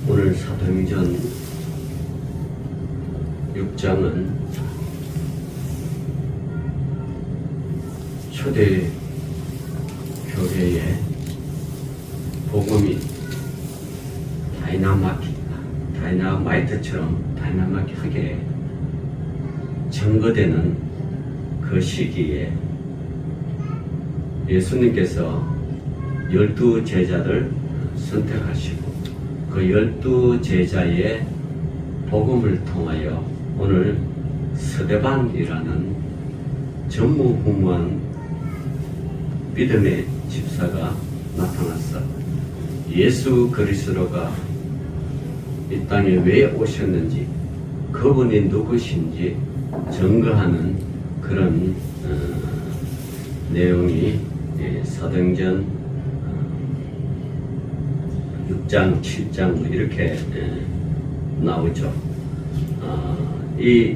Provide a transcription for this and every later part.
오늘 사도행전 6장은 초대 교회의 복음이 다이나마이트처럼 다이나마하게 증거되는 그 시기에 예수님께서 12 제자를 선택하시고 그 12 제자의 복음을 통하여 오늘 스데반이라는 전무후무한 믿음의 집사가 나타났어. 예수 그리스도가 이 땅에 왜 오셨는지, 그분이 누구신지 증거하는 그런 내용이 사도행전 6장, 7장 이렇게 나오죠. 이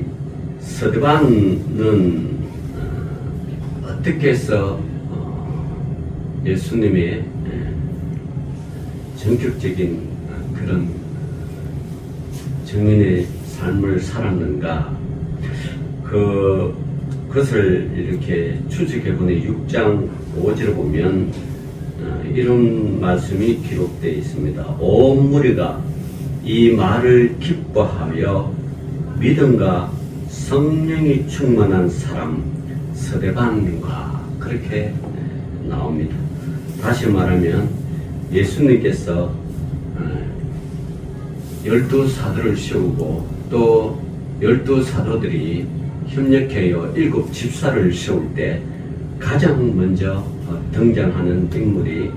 스데반은 어떻게 해서 예수님의 전격적인 그런 증인의 삶을 살았는가, 그것을 이렇게 추측해보니 6장 5절을 보면 이런 말씀이 기록되어 있습니다. 온 무리가 이 말을 기뻐하여 믿음과 성령이 충만한 사람 스데반과 그렇게 나옵니다. 다시 말하면 예수님께서 12 사도를 세우고 또 12 사도들이 협력하여 7 집사를 세울 때 가장 먼저 등장하는 인물이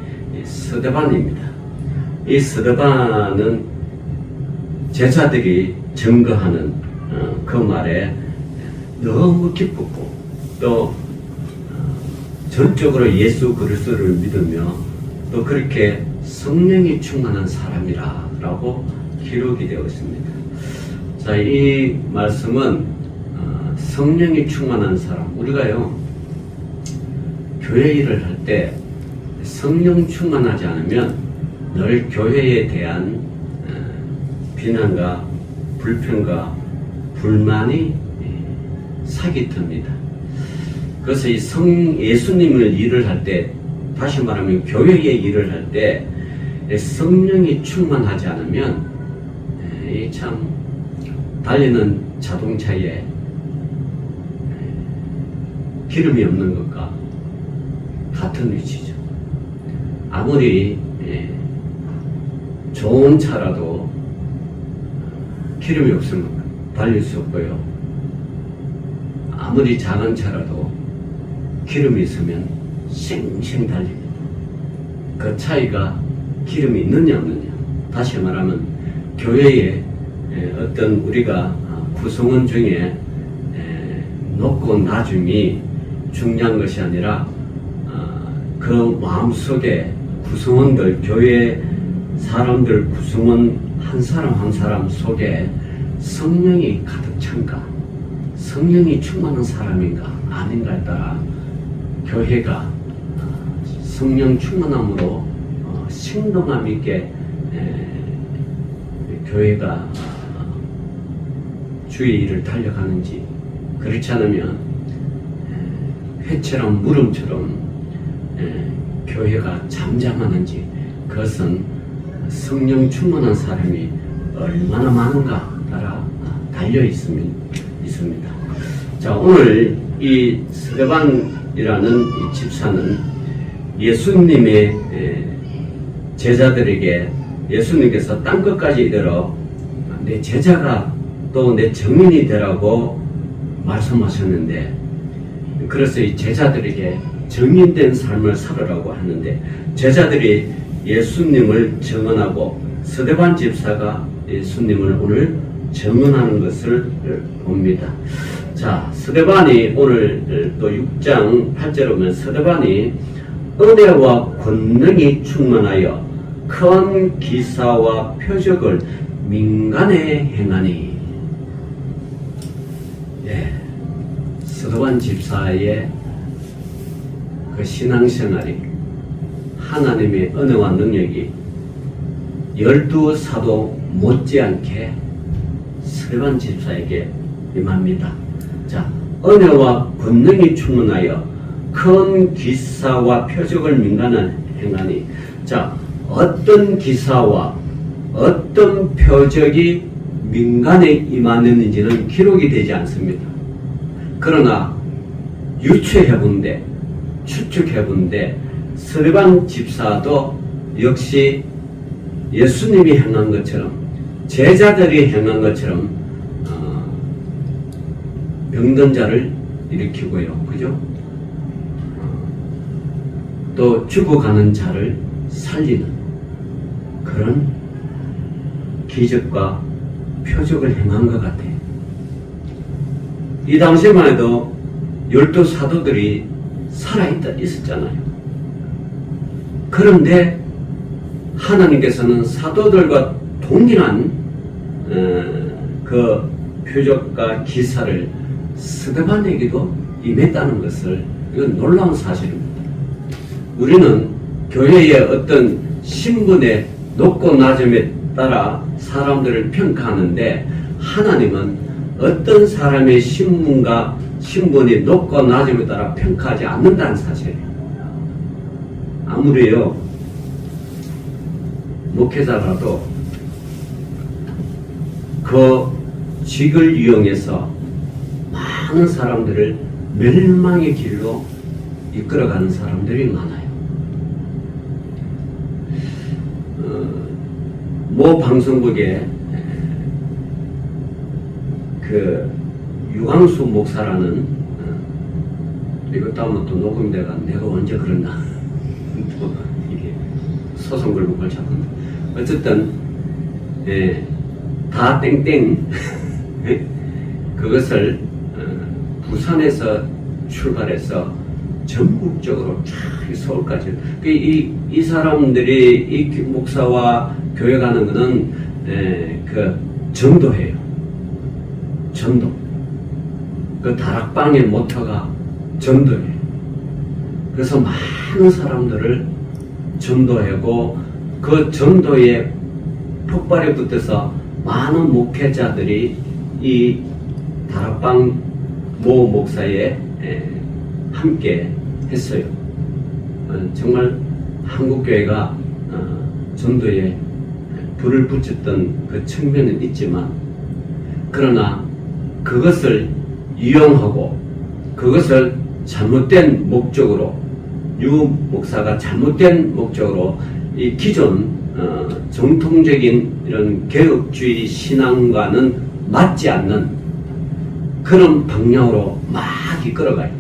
스데반입니다. 이 스데반은 제자들이 증거하는 그 말에 너무 기쁘고 또 전적으로 예수 그리스도를 믿으며 또 그렇게 성령이 충만한 사람이라고 기록이 되어 있습니다. 자, 이 말씀은 성령이 충만한 사람, 우리가요 교회 일을 할 때 성령 충만하지 않으면 늘 교회에 대한 비난과 불평과 불만이 사기틉니다. 그래서 이 예수님을 일을 할 때, 다시 말하면 교회의 일을 할 때 성령이 충만하지 않으면 참 달리는 자동차에 기름이 없는 것과 같은 위치죠. 아무리 좋은 차라도 기름이 없으면 달릴 수 없고요. 아무리 작은 차라도 기름이 있으면 쌩쌩 달립니다. 그 차이가 기름이 있느냐 없느냐. 다시 말하면 교회에 어떤 우리가 구성원 중에 높고 낮음이 중요한 것이 아니라 그 마음속에 구성원들, 교회 사람들 구성원 한 사람 한 사람 속에 성령이 가득 찬가, 성령이 충만한 사람인가 아닌가에 따라 교회가 성령 충만함으로 생동감 있게 교회가 주의 일을 달려가는지, 그렇지 않으면 회처럼 무름처럼 교회가 잠잠하는지, 그것은 성령 충만한 사람이 얼마나 많은가 따라 달려 있습니다. 자, 오늘 이 스데반이라는 이 집사는 예수님의 제자들에게 예수님께서 땅끝까지 이르러 내 제자가 또 내 증인이 되라고 말씀하셨는데, 그래서 이 제자들에게 증인된 삶을 살으라고 하는데, 제자들이 예수님을 증언하고 스데반 집사가 예수님을 오늘 증언하는 것을 봅니다. 자, 스데반이 오늘 또 6장 8절에 보면 스데반이 은혜와 권능이 충만하여 큰 기사와 표적을 민간에 행하니. 스데반 집사의 그 신앙생활이 하나님의 은혜와 능력이 열두 사도 못지않게 스데반 집사에게 임합니다. 자, 은혜와 권능이 충만하여 큰 기사와 표적을 민간한 행하니, 자, 어떤 기사와 어떤 표적이 민간에 임하는지는 기록이 되지 않습니다. 그러나 유추해본데, 추측해본데 스데반 집사도 역시 예수님이 행한 것처럼, 제자들이 행한 것처럼 병든 자를 일으키고요, 그죠? 또 죽어가는 자를 살리는 그런 기적과 표적을 행한 것 같아요. 이 당시만 해도 12사도들이 있었잖아요. 그런데 하나님께서는 사도들과 동일한 그 표적과 기사를 스데반에게도 임했다는 것을, 이건 놀라운 사실입니다. 우리는 교회의 어떤 신분의 높고 낮음에 따라 사람들을 평가하는데, 하나님은 어떤 사람의 신분이 높고 낮음에 따라 평가하지 않는다는 사실이에요. 아무리요, 목회자라도 그 직을 이용해서 많은 사람들을 멸망의 길로 이끌어가는 사람들이 많아요. 모 방송국에 그 유광수 목사라는, 이것도 하면 또 녹음돼가 내가 언제 그랬나 또 이게 소송 걸고 걸쳤는데, 어쨌든 다 땡땡 그것을 부산에서 출발해서 전국적으로 쫙 서울까지, 이 사람들이 이 목사와 교회 가는 거는 그 전도해요. 전도. 그 다락방의 모토가 전도예요. 그래서 많은 사람들을 전도하고, 그 전도에 폭발이 붙어서 많은 목회자들이 이 다락방 모 목사에 함께 했어요. 정말 한국교회가 전도에 불을 붙였던 그 측면은 있지만, 그러나 그것을 이용하고 그것을 잘못된 목적으로, 유 목사가 잘못된 목적으로 이 기존 정통적인 이런 개혁주의 신앙과는 맞지 않는 그런 방향으로 막 이끌어가요.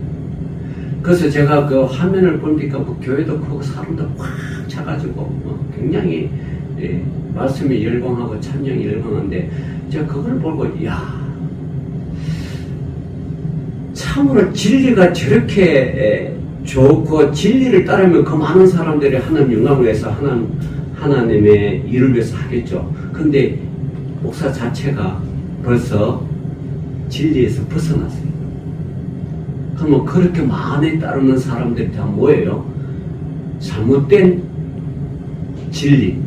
그래서 제가 그 화면을 보니까 뭐 교회도 크고 사람도 확 차가지고 굉장히 말씀이 열광하고 찬양이 열광한데, 제가 그걸 보고 참으로 진리가 저렇게 좋고 진리를 따르면 그 많은 사람들이 하나님 영광을 위해서 하나님의 일을 위해서 하겠죠. 근데 목사 자체가 벌써 진리에서 벗어났어요. 그러면 그렇게 많이 따르는 사람들이 다 뭐예요? 잘못된 진리,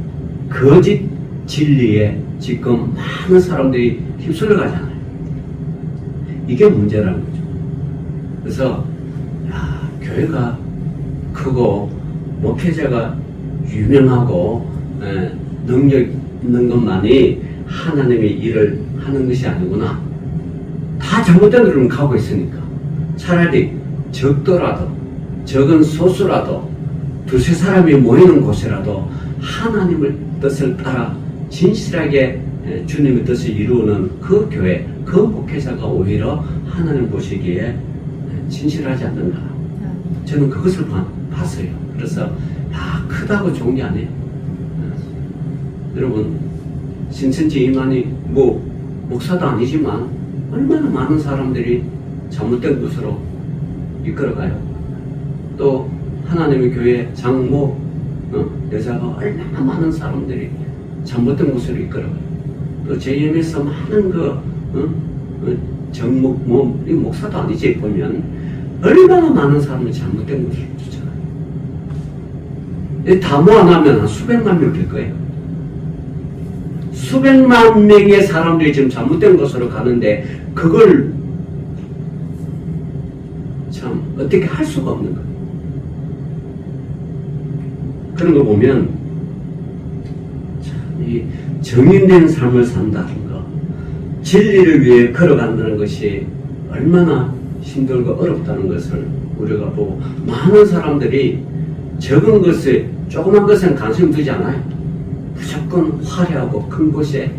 거짓 진리에 지금 많은 사람들이 휩쓸려 가잖아요. 이게 문제라는 거죠. 그래서 교회가 크고 목회자가 유명하고 능력 있는 것만이 하나님의 일을 하는 것이 아니구나. 다 잘못된 길로 가고 있으니까 차라리 적더라도, 적은 소수라도, 두세 사람이 모이는 곳이라도 하나님의 뜻을 따라 진실하게 주님의 뜻을 이루는 그 교회, 그 목회자가 오히려 하나님 보시기에 진실하지 않는가. 저는 그것을 봤어요. 그래서 크다고 좋은 게 아니에요. 여러분, 신천지 이만희 목사도 아니지만 얼마나 많은 사람들이 잘못된 곳으로 이끌어가요. 또 하나님의 교회 장모 여자가 얼마나 많은 사람들이 잘못된 곳으로 이끌어가요. 또 JM에서 많은 정목 이 목사도 아니지 보면 얼마나 많은 사람이 잘못된 곳으로 쫓아가요. 다 모아나면 한 수백만 명 될 거예요. 수백만 명의 사람들이 지금 잘못된 곳으로 가는데 그걸 참 어떻게 할 수가 없는 거예요. 그런 거 보면 참 이 정인된 삶을 산다는 거, 진리를 위해 걸어간다는 것이 얼마나 힘들고 어렵다는 것을 우리가 보고, 많은 사람들이 적은 것에, 조그만 것엔 관심 두지 않아요. 무조건 화려하고 큰 곳에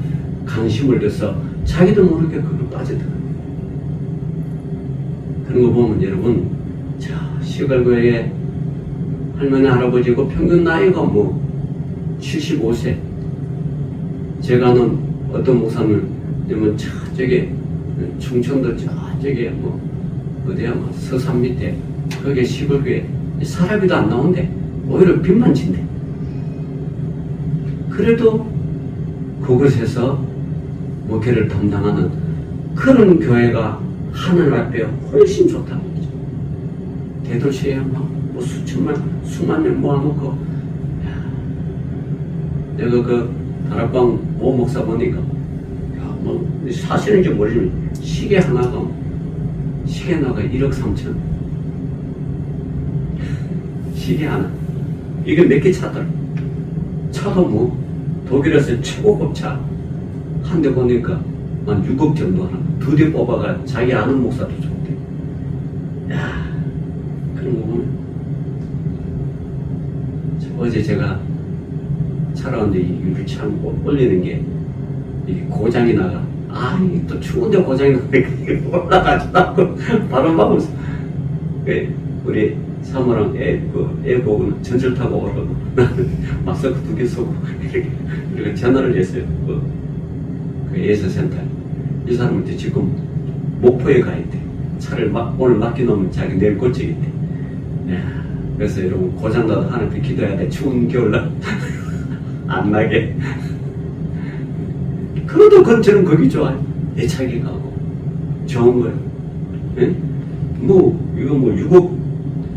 관심을 둬서 자기도 모르게 그걸 빠져들어요. 그런 거 보면 여러분, 자, 시골교회에 할머니 할아버지고 평균 나이가 뭐 75세. 제가 아는 어떤 목사님 되면 저쪽에 충청도 저쪽에 뭐 어디야 뭐 서산 밑에 거기에 시골교회 사람이도 안 나온대. 오히려 빚만 진대. 그래도 그곳에서 목회를 담당하는 그런 교회가 하늘 앞에 훨씬 좋다는 거죠. 대도시에 뭐 수천만, 수만 명 모아놓고, 야, 내가 그 다락방 오 목사 보니까, 야, 뭐 사실인지 모르지만 시계 하나가 1억 3천. 시계 하나. 이게 몇 개 차더라. 차도 뭐 독일에서 최고급 차 한 대 보니까 한 6억 정도 하나. 2대 뽑아가 자기 아는 목사도 좋대. 야, 그런 거 보면. 어제 제가 차라운데 유리 참 올리는 게 이 고장이 나가. 아니, 또 추운데 고장이 나니까 올라가지고 바로 막으면서. 우리 사모랑 애 보고는 전철 타고 오라고. 나는 마스크 2개 쏘고 이렇게 전화를 했어요. 그 예서센터에. 이 사람한테 지금 목포에 가 있대. 차를 오늘 맡겨놓으면 자기 내일 고치겠대. 그래서 여러분, 고장나도 하나님께 기도해야 돼. 추운 겨울날 안 나게. 그래도 저는 거기 좋아요. 애착이 가고 좋은 거예요. 예? 뭐 이거 뭐 6억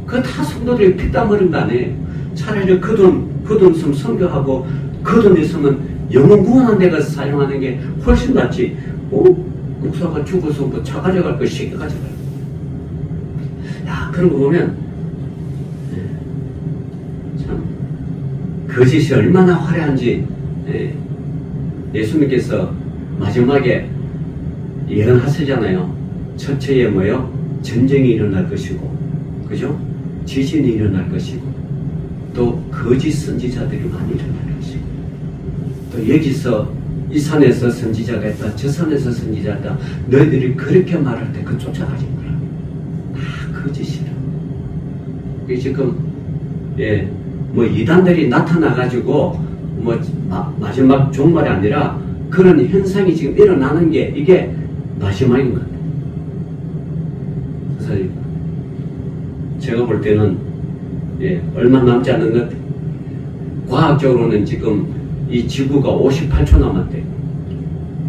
그거 다 성도들이 피땀 흘린 거 아니에요. 차라리 그 돈 있으면 선교하고 그 돈 있으면 영혼 구원한 데 가서 사용하는 게 훨씬 낫지. 목사가 죽어서 뭐 차 가져갈 거 쉽게 가져가요. 야, 그런 거 보면 참 거짓이 얼마나 화려한지. 예수님께서 마지막에 예언하시잖아요. 처처에 뭐요? 전쟁이 일어날 것이고, 그죠? 지진이 일어날 것이고, 또 거짓 선지자들이 많이 일어날 것이고, 또 여기서 이 산에서 선지자가 있다, 저 산에서 선지자가 있다. 너희들이 그렇게 말할 때 그 쫓아가지 마라. 다 거짓이라. 이게 지금 뭐 이단들이 나타나가지고 뭐 마지막 종말이 아니라 그런 현상이 지금 일어나는 게 이게 마지막인 것 같아요. 그래서 제가 볼 때는 얼마 남지 않은 것 같아요. 과학적으로는 지금 이 지구가 58초 남았대요.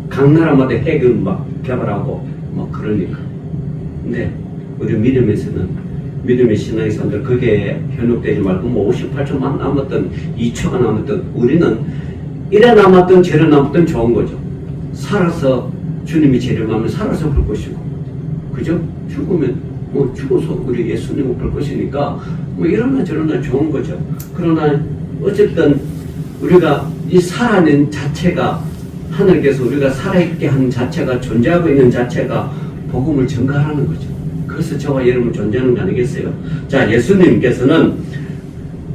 각 나라마다 핵을 막 개발하고 막 그러니까. 근데 우리 믿음의 신앙의 사람들 거기에 현혹되지 말고 뭐 58초만 남았던 2초가 남았던 우리는 이래 남았던 저래 남았던 좋은 거죠. 살아서 주님이 재림하면 살아서 볼 것이고, 그죠? 죽으면 뭐 죽어서 우리 예수님을 볼 것이니까 뭐 이러나 저러나 좋은 거죠. 그러나 어쨌든 우리가 이 살아낸 자체가 하나님께서 우리가 살아있게 하는 자체가 존재하고 있는 자체가 복음을 전가하는 거죠. 그래서 저와 여러분 존재하는 거 아니겠어요? 자, 예수님께서는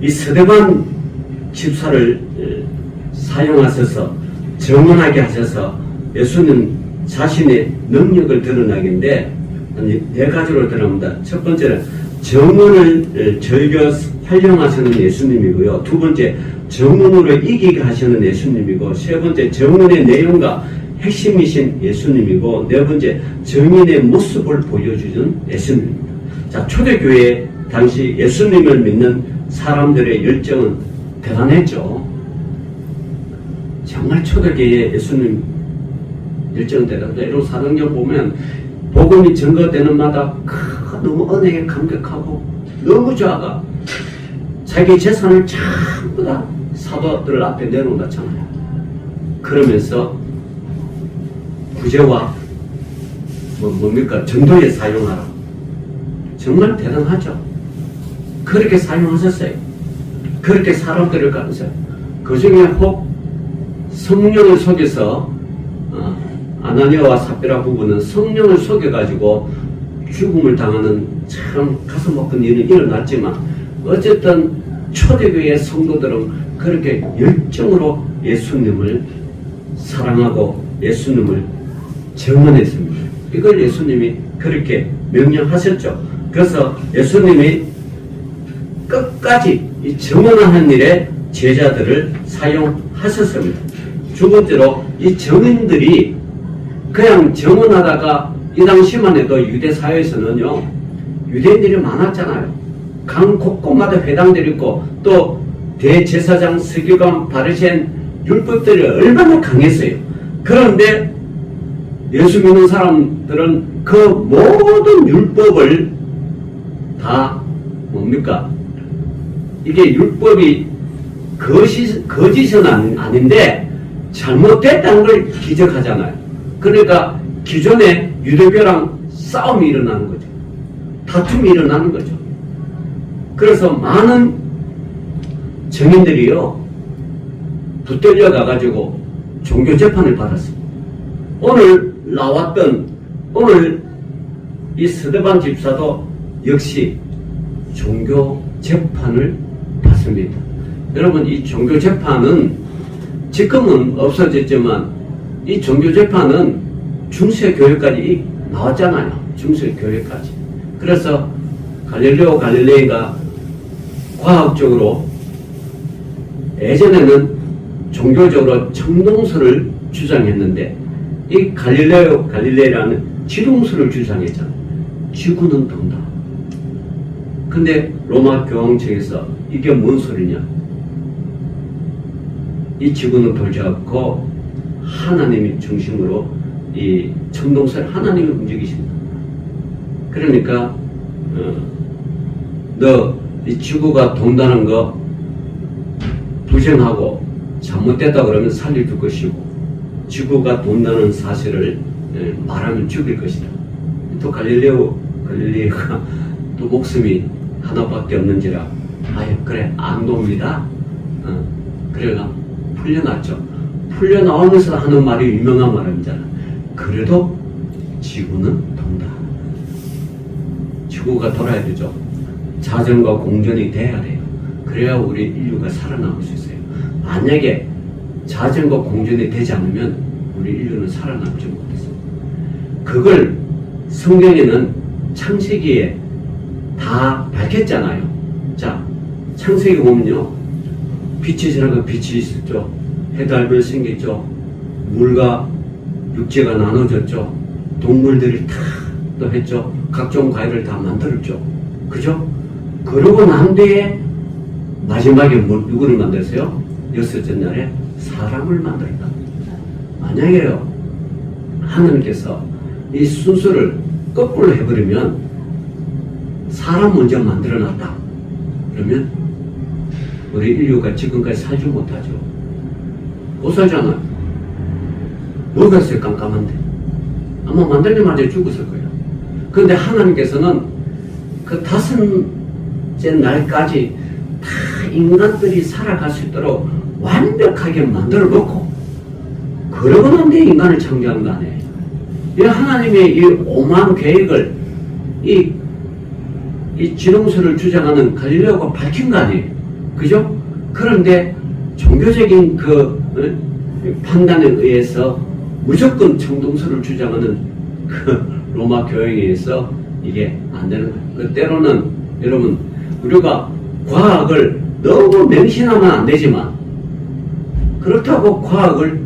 이 스데반 집사를 사용하셔서 정언하게 하셔서 예수님 자신의 능력을 드러나긴데 네 가지로 드러납니다. 첫 번째는 정언을 즐겨 활용하시는 예수님이고요. 두 번째, 정언으로 이기게 하시는 예수님이고, 세 번째, 정언의 내용과 핵심이신 예수님이고, 네 번째, 정인의 모습을 보여주는 예수님입니다. 자, 초대교회 당시 예수님을 믿는 사람들의 열정은 대단했죠. 정말 초대교회의 예수님 열정은 대단하죠. 이런 사도행전 보면 복음이 증거되는 마다 너무 은혜에 감격하고 너무 좋아가 자기 재산을 전부 다 사도들 앞에 내놓았잖아요. 그러면서 구제와 뭡니까? 전도에 사용하라. 정말 대단하죠. 그렇게 사용하셨어요. 그렇게 사람들을 가르쳐요. 그 중에 혹 성령을 속여서 아나니아와 삽비라 부부는 성령을 속여가지고 죽음을 당하는 참 가슴 아픈 일이 일어났지만 어쨌든 초대교회 성도들은 그렇게 열정으로 예수님을 사랑하고 예수님을 증언했습니다. 이걸 예수님이 그렇게 명령하셨죠. 그래서 예수님이 끝까지 이 증언하는 일에 제자들을 사용하셨습니다. 두 번째로 이 증인들이 그냥 증언하다가 이 당시만 해도 유대 사회에서는요, 유대인들이 많았잖아요. 강 곳곳마다 회당들이 있고 또 대제사장, 서기관, 바리새인 율법들이 얼마나 강했어요. 그런데 예수 믿는 사람들은 그 모든 율법을 다 뭡니까? 이게 율법이 거짓은 아닌데 잘못됐다는 걸 기적하잖아요. 그러니까 기존에 유대교랑 싸움이 일어나는 거죠. 다툼이 일어나는 거죠. 그래서 많은 증인들이요, 붙들려 가가지고 종교 재판을 받았습니다. 오늘 이 스데반 집사도 역시 종교 재판을 받습니다. 여러분, 이 종교 재판은 지금은 없어졌지만 이 종교 재판은 중세교회까지 나왔잖아요. 중세교회까지. 그래서 갈릴레오 갈릴레이가 과학적으로 예전에는 종교적으로 청동설을 주장했는데 이 갈릴레오 갈릴레이라는 지동설을 주장했잖아요. 지구는 돈다. 근데 로마 교황청에서 이게 뭔 소리냐? 이 지구는 돌지 않고 하나님이 중심으로 이 청동설 하나님이 움직이신다. 그러니까 너 이 지구가 돈다는 거 부정하고 잘못됐다 그러면 살려줄 것이고 지구가 돈다는 사실을 말하면 죽일 것이다. 또 갈릴레오가 또 목숨이 하나밖에 없는지라 아유 그래 안 돕니다. 그래가 풀려났죠. 풀려나오면서 하는 말이 유명한 말이잖아. 그래도 지구는 돈다. 지구가 돌아야 되죠. 자전과 공전이 돼야 돼요. 그래야 우리 인류가 살아남을 수 있어요. 만약에 자전과 공전이 되지 않으면 우리 인류는 살아남지 못했어요. 그걸 성경에는 창세기에 다 밝혔잖아요. 자, 창세기 보면요. 빛이 지나가 빛이 있었죠. 해달별 생겼죠. 물과 육지가 나눠졌죠. 동물들이 다 또 했죠. 각종 과일을 다 만들었죠. 그죠? 그러고 난 뒤에 마지막에 누구를 만들었어요? 여섯째 날에 사람을 만들었다. 만약에요, 하나님께서 이 순서를 거꾸로 해버리면 사람 먼저 만들어놨다. 그러면 우리 인류가 지금까지 살지 못하죠. 못 살잖아요. 뭐가 있어요? 깜깜한데. 아마 만들자마자 죽었을 거예요. 그런데 하나님께서는 그 다섯째 날까지 다 인간들이 살아갈 수 있도록 완벽하게 만들어 놓고 그러고 난 뒤에 인간을 창조한 거 아니에요. 이 하나님의 이 오만 계획을 이 지동설을 주장하는 갈릴레오가 밝힌 거 아니에요. 그죠? 그런데 종교적인 판단에 의해서 무조건 청동설을 주장하는 그 로마 교회에 의해서 이게 안 되는 거예요. 때로는 여러분 우리가 과학을 너무 맹신하면 안 되지만 그렇다고 과학을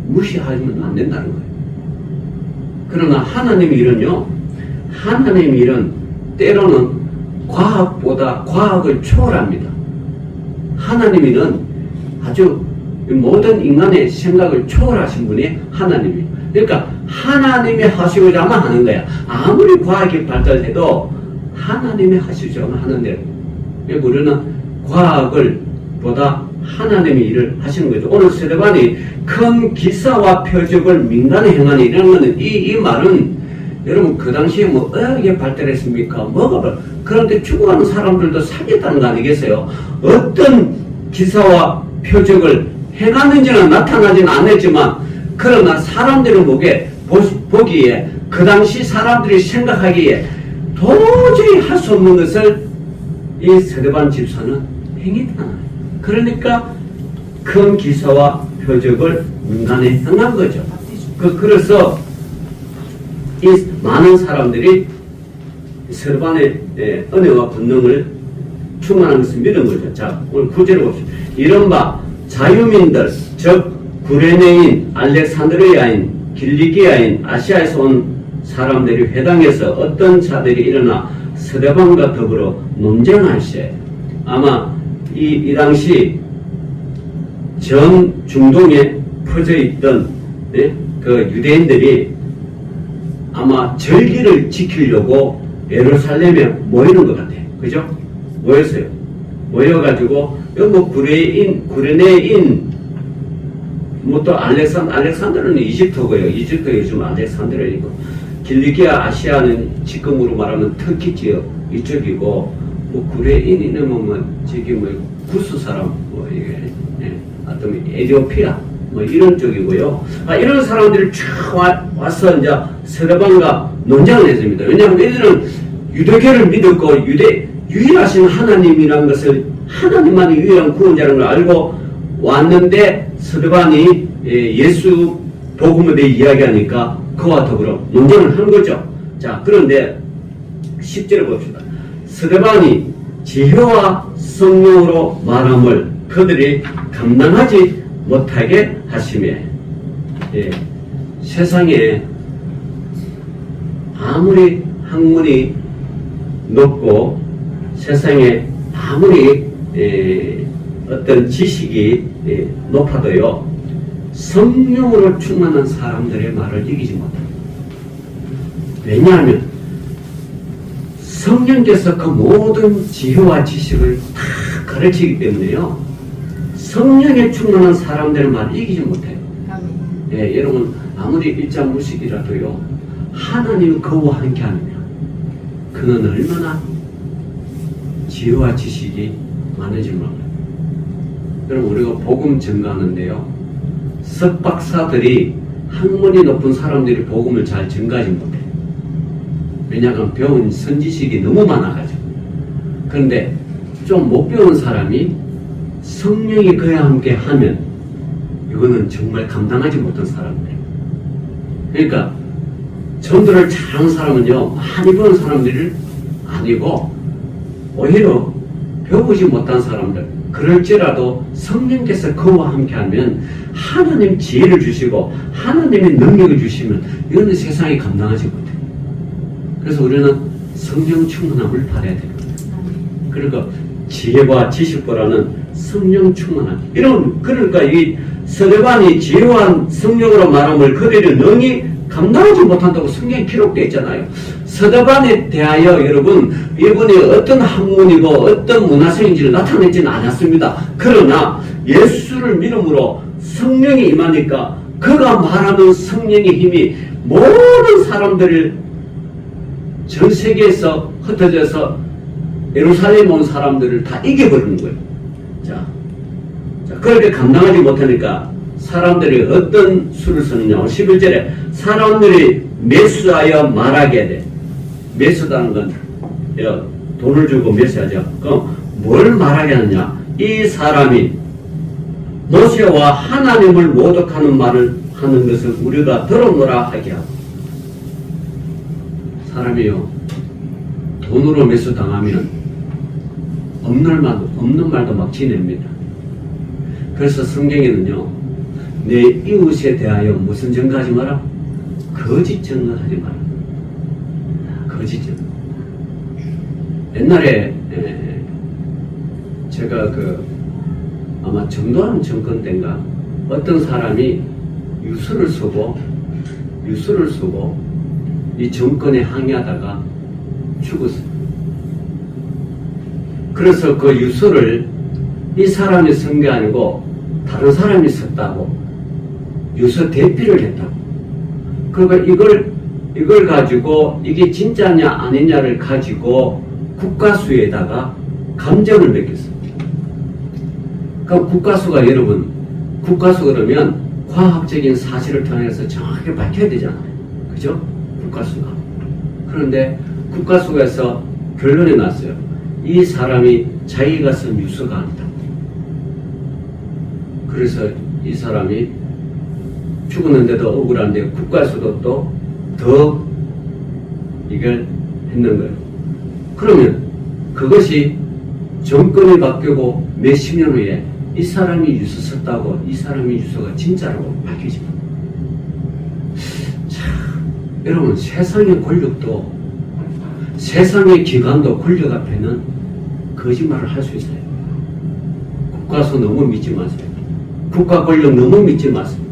무시하면 안 된다는 거예요. 그러나 하나님의 일은요, 하나님의 일은 때로는 과학보다 과학을 초월합니다. 하나님의 일은 아주 모든 인간의 생각을 초월하신 분이 하나님이에요. 그러니까 하나님이 하시고자만 하는 거야. 아무리 과학이 발달해도 하나님이 하시고자만 하는 대로. 그러니까 우리는 과학을 보다 하나님이 일을 하시는 거죠. 오늘 스데반이 큰 기사와 표적을 민간에 행하니 이런 거는 이 말은 여러분 그 당시에 뭐 의학이 발달했습니까? 뭐가 그런데 죽어가는 사람들도 살겠다는 거 아니겠어요? 어떤 기사와 표적을 행하는지는 나타나지는 않았지만 그러나 사람들은 보기에 그 당시 사람들이 생각하기에 도저히 할 수 없는 것을 이 스데반 집사는 행했다. 그러니까 큰 기사와 표적을 민간에 행한 거죠. 그래서 이 많은 사람들이 스데반의 은혜와 권능을 충만한 것을 믿은 거죠. 자, 오늘 구절을 봅시다. 이른바 자유민들, 즉 구레네인, 알렉산드리아인, 길리기아인, 아시아에서 온 사람들이 회당에서 어떤 자들이 일어나 스데반과 더불어 논쟁할세. 아마 이 당시 전 중동에 퍼져 있던 그 유대인들이 아마 절기를 지키려고 예루살렘에 모이는 것 같아요. 그죠? 모였어요. 모여가지고 뭐 구레네인 뭐 또 알렉산드르는 이집트고요. 이집트 요즘 알렉산드르이고 길리기아 아시아는 지금으로 말하면 터키 지역 이쪽이고 뭐 구레인이는 뭐 저기 뭐 구스 사람 뭐 이게 어떤 에티오피아 뭐 이런 쪽이고요. 이런 사람들이 쫙 와서 이제 스데반과 논쟁을 했습니다. 왜냐하면 이들은 유대교를 믿었고 유일하신 하나님이라는 것을 하나님만이 유일한 구원자라는 걸 알고 왔는데 스데반이 예수 복음에 대해 이야기하니까 그와 더불어 논쟁을 한 거죠. 자, 그런데 10절을 봅시다. 스데반이 지혜와 성령으로 말함을 그들이 감당하지 못하게 하시매. 세상에 아무리 학문이 높고 세상에 아무리 어떤 지식이 높아도요 성령으로 충만한 사람들의 말을 이기지 못합니다. 왜냐하면 성령께서 그 모든 지혜와 지식을 다 가르치기 때문에요 성령에 충만한 사람들의 말을 이기지 못해요. 여러분 아무리 일자무식이라도요 하나님 그와 함께하느냐 그는 얼마나 지혜와 지식이 많은지 몰라요. 여러분 우리가 복음 전가하는데요 석박사들이 학문이 높은 사람들이 복음을 잘 전가하지 못해요. 왜냐하면 배운 선지식이 너무 많아가지고. 그런데 좀 못 배운 사람이 성령이 그와 함께 하면 이거는 정말 감당하지 못한 사람들. 그러니까 전도를 잘하는 사람은요 많이 배운 사람들이 아니고 오히려 배우지 못한 사람들 그럴지라도 성령께서 그와 함께하면 하나님 지혜를 주시고 하나님의 능력을 주시면 이거는 세상이 감당하지 못해요. 그래서 우리는 성령 충만함을 받아야 됩니다. 그러니까 지혜와 지식보다는 성령 충만함. 그러니까 이 스데반이 지혜와 성령으로 말함을 그들이 능히 감당하지 못한다고 성경에 기록되어 있잖아요. 스데반에 대하여 여러분 이분이 어떤 학문이고 어떤 문화생인지를 나타내지는 않았습니다. 그러나 예수를 믿음으로 성령이 임하니까 그가 말하는 성령의 힘이 모든 사람들을 전 세계에서 흩어져서 예루살렘 온 사람들을 다 이겨버리는 거예요. 자, 그렇게 감당하지 못하니까 사람들이 어떤 수를 쓰느냐. 11절에 사람들이 매수하여 말하게 돼. 매수다는 건 돈을 주고 매수하죠. 그럼 뭘 말하게 하느냐. 이 사람이 모세와 하나님을 모독하는 말을 하는 것을 우리가 들었노라 하게 하고. 사람이요 돈으로 매수당하면 없는 말도 막 지냅니다. 그래서 성경에는요 내 이웃에 대하여 무슨 증거하지 마라? 거짓 증거하지 마라. 거짓 증거. 옛날에 제가 아마 정도한 정권 때인가 어떤 사람이 유서를 쓰고 이 정권에 항의하다가 죽었어요. 그래서 그 유서를 이 사람이 선 게 아니고 다른 사람이 섰다고 유서 대피를 했다고. 그러니까 이걸 가지고 이게 진짜냐 아니냐를 가지고 국가수에다가 감정을 매겼습니다. 그럼 국가수가 여러분, 국가수 그러면 과학적인 사실을 통해서 정확하게 밝혀야 되잖아요. 그죠? 국가수가. 그런데 국가수에서 결론이 났어요. 이 사람이 자기가 쓴 유서가 아니다. 그래서 이 사람이 죽었는데도 억울한데 국가수도 또 더 이걸 했는 거예요. 그러면 그것이 정권이 바뀌고 몇십 년 후에 이 사람이 유서 썼다고 이 사람이 유서가 진짜라고 밝혀집니다. 여러분, 세상의 권력도 세상의 기관도 권력 앞에는 거짓말을 할 수 있어요. 국가수 너무 믿지 마세요. 국가 권력 너무 믿지 마세요.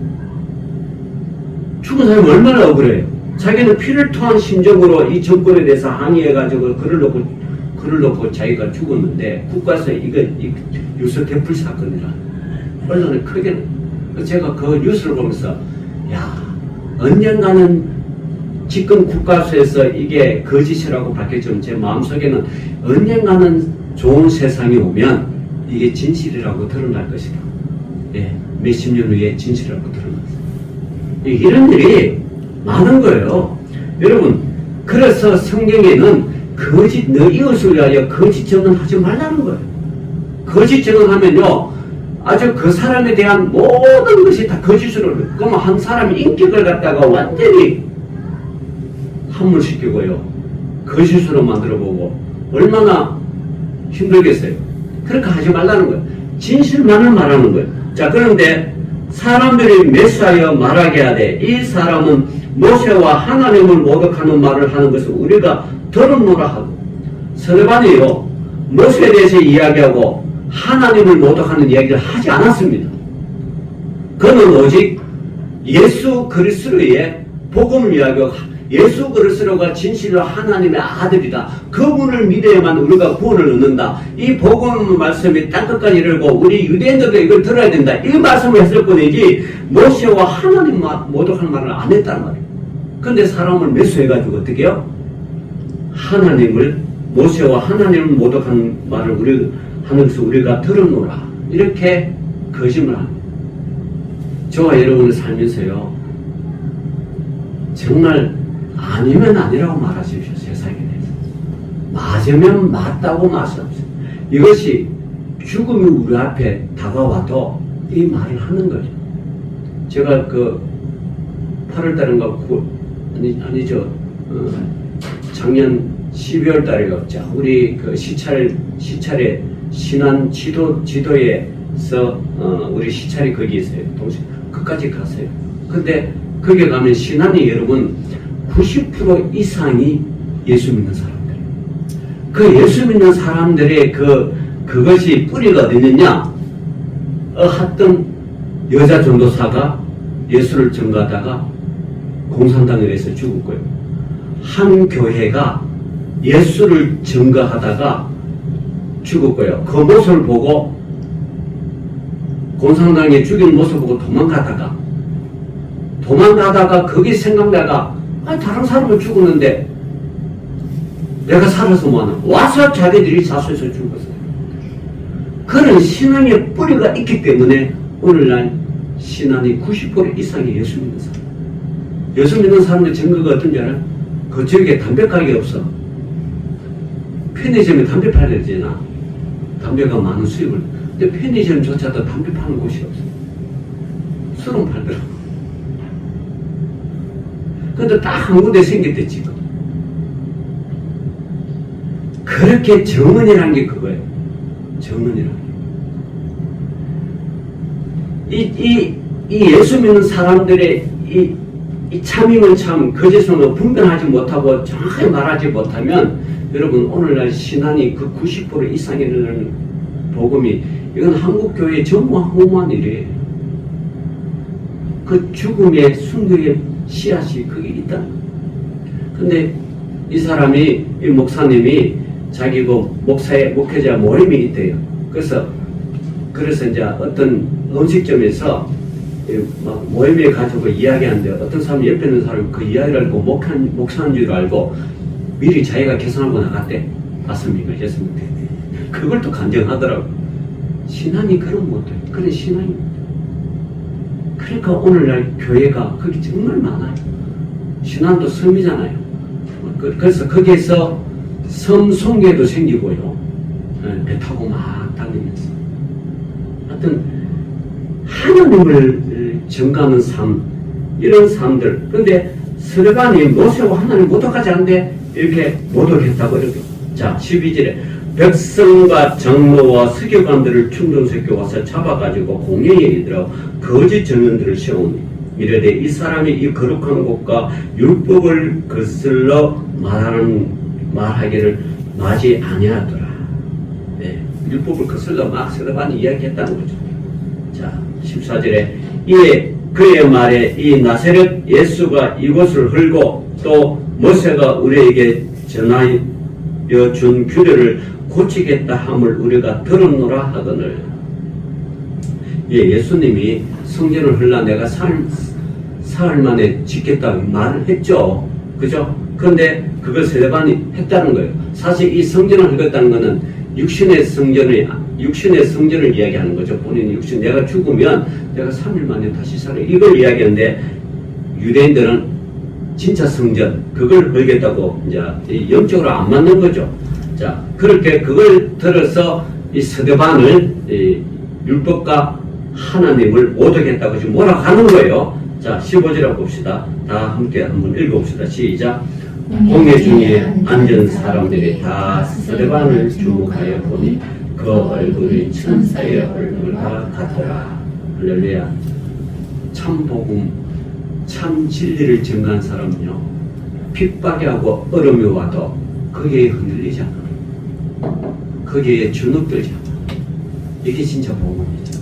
죽은 사람이 얼마나 억울해요. 자기는 피를 토한 심정으로 이 정권에 대해서 항의해가지고 글을 놓고 자기가 죽었는데 국가에서 이 유서 대풀 사건이라 언론에 크게. 제가 그 뉴스를 보면서 야, 언젠가는 지금 국가수에서 이게 거짓이라고 밝혀지면 제 마음속에는 언젠가는 좋은 세상이 오면 이게 진실이라고 드러날 것이다. 예, 몇십 년 후에 진실이라고 드러났어요. 이런 일이 많은 거예요. 여러분, 그래서 성경에는 너 이웃을 위하여 거짓 증언하지 말라는 거예요. 거짓 증언하면요, 아주 그 사람에 대한 모든 것이 다 거짓으로, 그러면 한 사람의 인격을 갖다가 완전히 함몰시키고요, 거짓으로 만들어보고 얼마나 힘들겠어요. 그렇게 하지 말라는 거예요. 진실만을 말하는 거예요. 자, 그런데 사람들이 메시아여 말하게 하되 이 사람은 모세와 하나님을 모독하는 말을 하는 것을 우리가 들었노라 하고, 스데반이요 모세에 대해서 이야기하고 하나님을 모독하는 이야기를 하지 않았습니다. 그는 오직 예수 그리스도의 복음을 이야기하고 예수 그리스도가 진실로 하나님의 아들이다. 그분을 믿어야만 우리가 구원을 얻는다. 이 복음 말씀이 땅끝까지 이르고 우리 유대인들도 이걸 들어야 된다. 이 말씀을 했을 뿐이지 모세와 하나님 모독하는 말을 안 했다는 말이에요. 근데 사람을 매수해가지고 어떻게 해요? 모세와 하나님을 모독하는 말을 하는 것을 우리가 들었노라. 이렇게 거짓말 합니다. 저와 여러분을 살면서요, 정말 아니면 아니라고 말하십시오. 세상에 대해서 맞으면 맞다고 말씀하십시오. 이것이 죽음이 우리 앞에 다가와도 이 말을 하는 거죠. 제가 8월달인가 아니죠. 작년 12월 달에요. 자, 우리 시찰에 신안 지도에서 우리 시찰이 거기 있어요. 동시에 끝까지 갔어요. 근데 거기 가면 신안이 여러분 90% 이상이 예수 믿는 사람들. 그 예수 믿는 사람들의 그것이 뿌리가 어디 있느냐? 어떤 여자 전도사가 예수를 전가하다가 공산당에 의해서 죽었고요. 한 교회가 예수를 전가하다가 죽었고요. 그 모습을 보고 공산당에 죽인 모습을 보고 도망가다가 거기 생각나가 다른 사람은 죽었는데 내가 살아서 뭐하나 와서 자기들이 자수해서 죽었어요. 그런 신앙의 뿌리가 있기 때문에 오늘날 신앙이 90% 이상이 예수 믿는 사람. 예수 믿는 사람의 증거가 어떤지 알아요? 그 지역에 담배 가게 없어. 편의점에 담배 팔아야 되잖아. 담배가 많은 수입을. 근데 편의점조차도 담배 파는 곳이 없어. 술은 팔더라고. 근데 딱 한 군데 생겼대, 지금. 그렇게 정은이라는 게 그거예요. 정은이라는 게. 이 예수 믿는 사람들의 이 참임을 참 거짓으로 분별하지 못하고 정확하게 말하지 못하면 여러분 오늘날 신앙이 그 90% 이상이 되는 복음이 이건 한국교회의 전무후무한 일이에요. 그 죽음의 순교의 씨앗이 거기 있다. 근데 이 사람이 이 목사님이 자기 목회자 모임이 있대요. 그래서 그래서 이제 어떤 음식점에서 막 모임에 가지고 이야기하는데 어떤 사람이 옆에 있는 사람이 그 이야기를 알고 목사인 줄 알고 미리 자기가 계산하고 나갔대. 5명을 했습니다. 그걸 또 간증하더라고. 신앙이 그런 못해. 그런 신앙이. 그러니까 오늘날 교회가 그게 정말 많아요. 신앙도 섬이잖아요. 그래서 거기에서 섬 송계도 생기고요. 배 타고 막 다니면서. 하여튼 하나님을 증거하는 삶, 이런 삶들. 근데 스데반이 모세와 하나님 모독하지 않는데 이렇게 모독했다고 이러죠. 자, 12절에 백성과 장로와 서기관들을 충동시켜 와서 잡아가지고 공회에 이르러 거짓 증언들을 세우니 이르되 이 사람이 이 거룩한 곳과 율법을 거슬러 말하기를 마지 아니하더라. 네, 율법을 거슬러 막 스데반이 이야기했다는 거죠. 자, 14절에 이에 그의 말에 이 나사렛 예수가 이곳을 헐고 또 모세가 우리에게 전하여 준 규례를 고치겠다 함을 우리가 들었노라 하거늘. 예수님이 성전을 헐라 내가 사흘 만에 짓겠다고 말을 했죠. 그죠? 그런데 그걸 스데반이 했다는 거예요. 사실 이 성전을 헐겠다는 것은 육신의 성전을 이야기하는 거죠. 본인이 육신, 내가 죽으면 내가 3일 만에 다시 살아. 이걸 이야기하는데 유대인들은 진짜 성전, 그걸 헐겠다고 이제 영적으로 안 맞는 거죠. 자, 그렇게 그걸 들어서 이 스데반을 율법과 하나님을 모독했다고 지금 뭐라고 하는 거예요. 자, 15절을 봅시다. 다 함께 한번 읽어봅시다. 시작. 공회 중에 앉은 사람들이 다 스데반을 주목하여 보니 그 얼굴이 천사의 얼굴과 같더라. 할렐루야. 참 복음, 참 진리를 증거한 사람은요, 핍박이 하고 어려움이 와도 거기에 흔들리지 않아. 거기에 주눅들지 않아. 이게 진짜 복음이죠.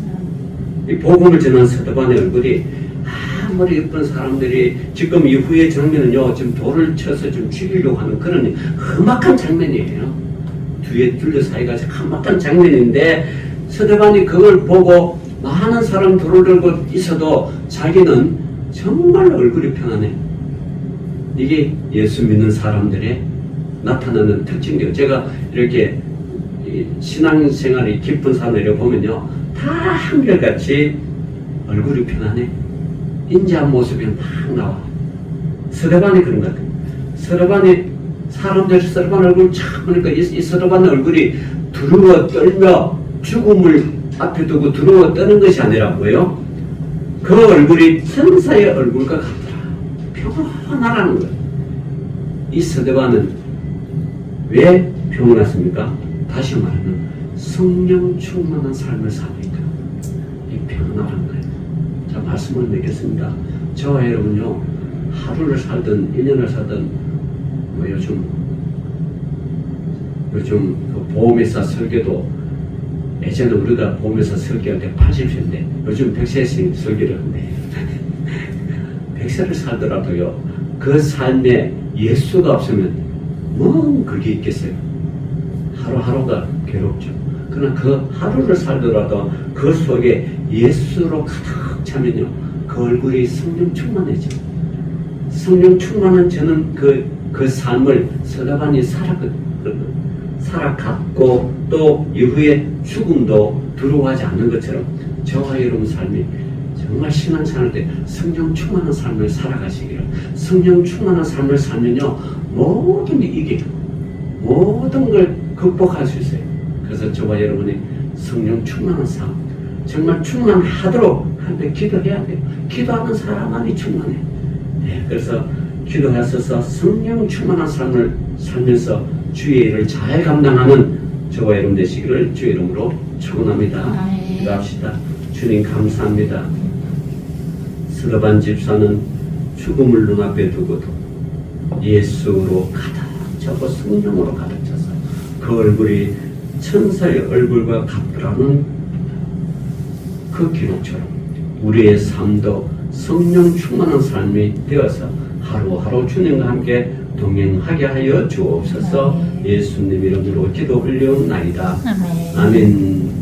이 복음을 전한 스데반의 얼굴이 아무리 예쁜 사람들이 지금 이후의 장면은요, 지금 돌을 쳐서 좀 죽이려고 하는 그런 험악한 장면이에요. 뒤에 둘러싸이가 험악한 장면인데 스데반이 그걸 보고 많은 사람 돌을 들고 있어도 자기는 정말 얼굴이 편안해. 이게 예수 믿는 사람들의 나타나는 특징이에요. 제가 이렇게 신앙생활이 깊은 사람들을 보면요, 다 한결같이 얼굴이 편안해. 인자한 모습이 막 나와. 스데반이 그런 것 같아요. 스데반 얼굴 참 보니까 이 스데반 얼굴이 두려워 떨며 죽음을 앞에 두고 두려워 떠는 것이 아니라 뭐예요? 그 얼굴이 천사의 얼굴과 같더라. 평안하라는 거예요. 이 스데반은 왜 평안했습니까? 다시 말하면 성령 충만한 삶을 사니까 이 평안하라는 거예요. 자, 말씀을 맺겠습니다. 저와 여러분요, 하루를 살든 1년을 살든 뭐 요즘 그 보험회사 설계도 예전에 우리가 보험회사 설계할 때 80세인데 요즘 100세씩 설계를 한대. 100세를 살더라도요, 그 삶에 예수가 없으면 뭐 그게 있겠어요. 하루하루가 괴롭죠. 그러나 그 하루를 살더라도 그 속에 예수로 가득 차면요, 그 얼굴이 성령 충만해져. 성령 충만한 저는 그 삶을 스데반이 살아갔고 또 이후에 죽음도 두려워하지 않는 것처럼 저와 여러분 삶이 정말 신앙생활 때 성령 충만한 삶을 살아가시기를. 성령 충만한 삶을 살면요, 모든 게 이겨요. 모든 걸 극복할 수 있어요. 그래서 저와 여러분이 성령 충만한 삶, 정말 충만하도록 한데 기도해야 돼요. 기도하는 사람만이 충만해. 네, 그래서 기도하셔서 성령 충만한 삶을 살면서 주의 일을 잘 감당하는 저와 여러분 되시기를 주의 이름으로 축원합니다. 기도합시다. 주님 감사합니다. 스데반 집사는 죽음을 눈앞에 두고도 예수로 가득 차고 성령으로 가득 차서 그 얼굴이 천사의 얼굴과 같더라는 그 기록처럼 우리의 삶도 성령 충만한 삶이 되어서 하루하루 주님과 함께 동행하게 하여 주옵소서. 예수님 이름으로 기도 올려옵나이다. 아멘.